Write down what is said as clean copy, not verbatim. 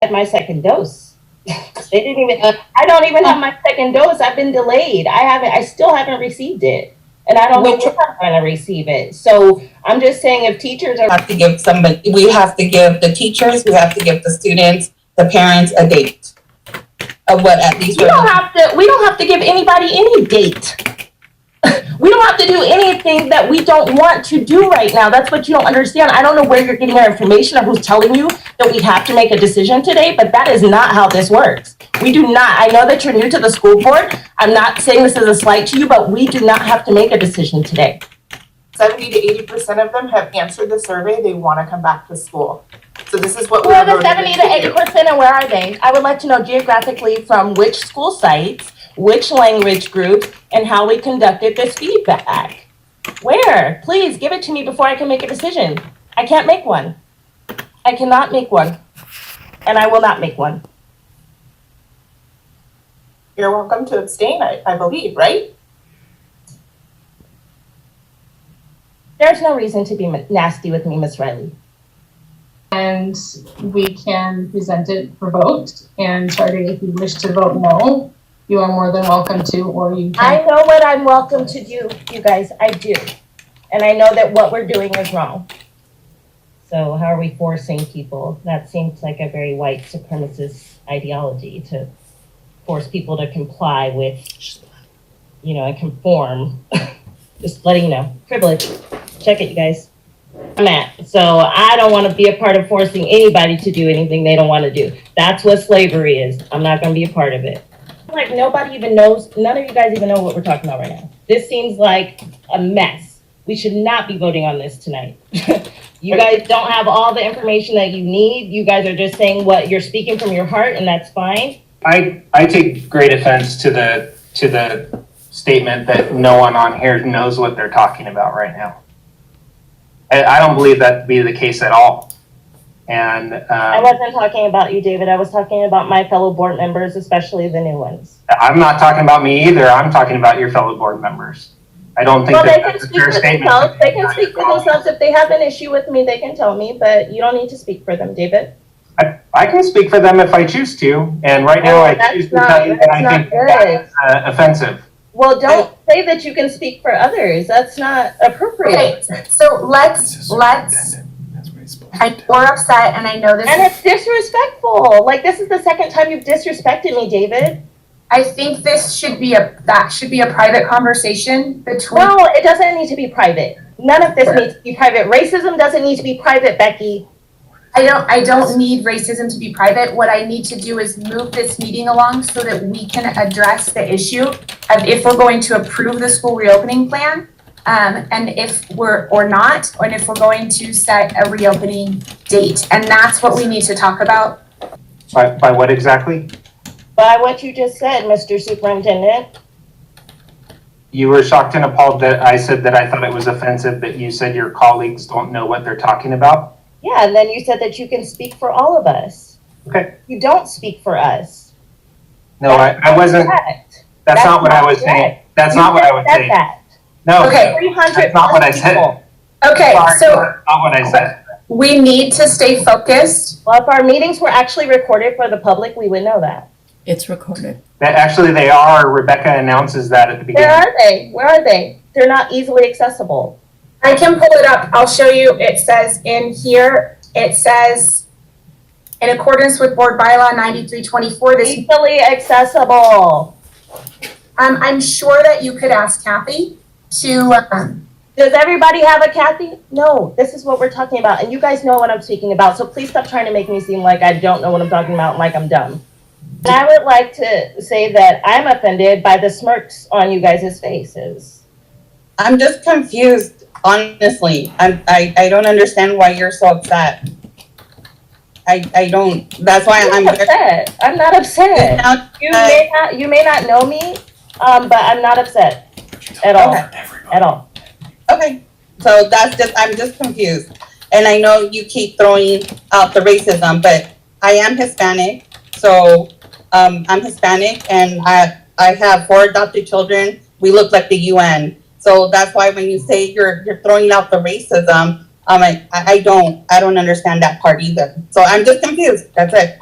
Had my second dose. They didn't even. I don't even have my second dose. I've been delayed. I still haven't received it, and I don't know when I'm going to receive it. So I'm just saying, if teachers are have to give somebody, we have to give the teachers, we have to give the students, the parents a date of what at least we don't have to give anybody any date. We don't have to do anything that we don't want to do right now. That's what you don't understand. I don't know where you're getting your information or who's telling you that we have to make a decision today, but that is not how this works. We do not. I know that you're new to the school board. I'm not saying this is a slight to you, but we do not have to make a decision today. 70 to 80% of them have answered the survey. They want to come back to school. So this is what Who are the 70 to 80% and where are they? I would like to know geographically from which school sites, which language group, and how we conducted this feedback. Where? Please give it to me before I can make a decision. I can't make one. I cannot make one. And I will not make one. You're welcome to abstain, I believe, right? There's no reason to be nasty with me, Miss Riley. And we can present it for vote. And Charlie, if you wish to vote no, you are more than welcome to, or you can. I know what I'm welcome to do, you guys. I do. And I know that what we're doing is wrong. So how are we forcing people? That seems like a very white supremacist ideology, to force people to comply with, and conform. Just letting you know. Privilege. Check it, you guys. I'm at. So I don't want to be a part of forcing anybody to do anything they don't want to do. That's what slavery is. I'm not going to be a part of it. Like, nobody even knows, none of you guys even know what we're talking about right now. This seems like a mess. We should not be voting on this tonight. You guys don't have all the information that you need. You guys are just saying what you're speaking from your heart, and that's fine. I take great offense to the statement that no one on here knows what they're talking about right now. I don't believe that to be the case at all. And I wasn't talking about you, David. I was talking about my fellow board members, especially the new ones. I'm not talking about me either. I'm talking about your fellow board members. I don't think that's a fair statement. They can speak for themselves. If they have an issue with me, they can tell me, but you don't need to speak for them, David. I can speak for them if I choose to, and right now I choose to tell you that I think that's offensive. Well, don't say that you can speak for others. That's not appropriate. Okay, so let's. We're upset, and I know this. And it's disrespectful. Like, this is the second time you've disrespected me, David. I think this should be a private conversation between. No, it doesn't need to be private. None of this needs to be private. Racism doesn't need to be private, Becky. I don't need racism to be private. What I need to do is move this meeting along so that we can address the issue of if we're going to approve the school reopening plan, and if we're or not, and if we're going to set a reopening date. And that's what we need to talk about. By what exactly? By what you just said, Mr. Superintendent. You were shocked and appalled that I said that I thought it was offensive that you said your colleagues don't know what they're talking about? Yeah, and then you said that you can speak for all of us. Okay. You don't speak for us. No, I wasn't. Correct. That's not what I was saying. That's not what I was saying. No, okay. That's not what I said. Okay, so that's not what I said. We need to stay focused. Well, if our meetings were actually recorded for the public, we would know that. It's recorded. Actually, they are. Rebecca announces that at the beginning. Where are they? Where are they? They're not easily accessible. I can pull it up. I'll show you. It says in here, it says, in accordance with Board Bylaw 9324, this easily accessible. I'm sure that you could ask Kathy to. Does everybody have a Kathy? No, this is what we're talking about. And you guys know what I'm speaking about. So please stop trying to make me seem like I don't know what I'm talking about and like I'm dumb. And I would like to say that I'm offended by the smirks on you guys' faces. I'm just confused, honestly. I don't understand why you're so upset. I don't. That's why I'm upset. I'm not upset. You may not know me, but I'm not upset at all. Okay. At all. Okay. So I'm just confused. And I know you keep throwing out the racism, but I am Hispanic. So I'm Hispanic, and I have 4 adopted children. We look like the UN. So that's why when you say you're throwing out the racism, I don't understand that part either. So I'm just confused. That's it.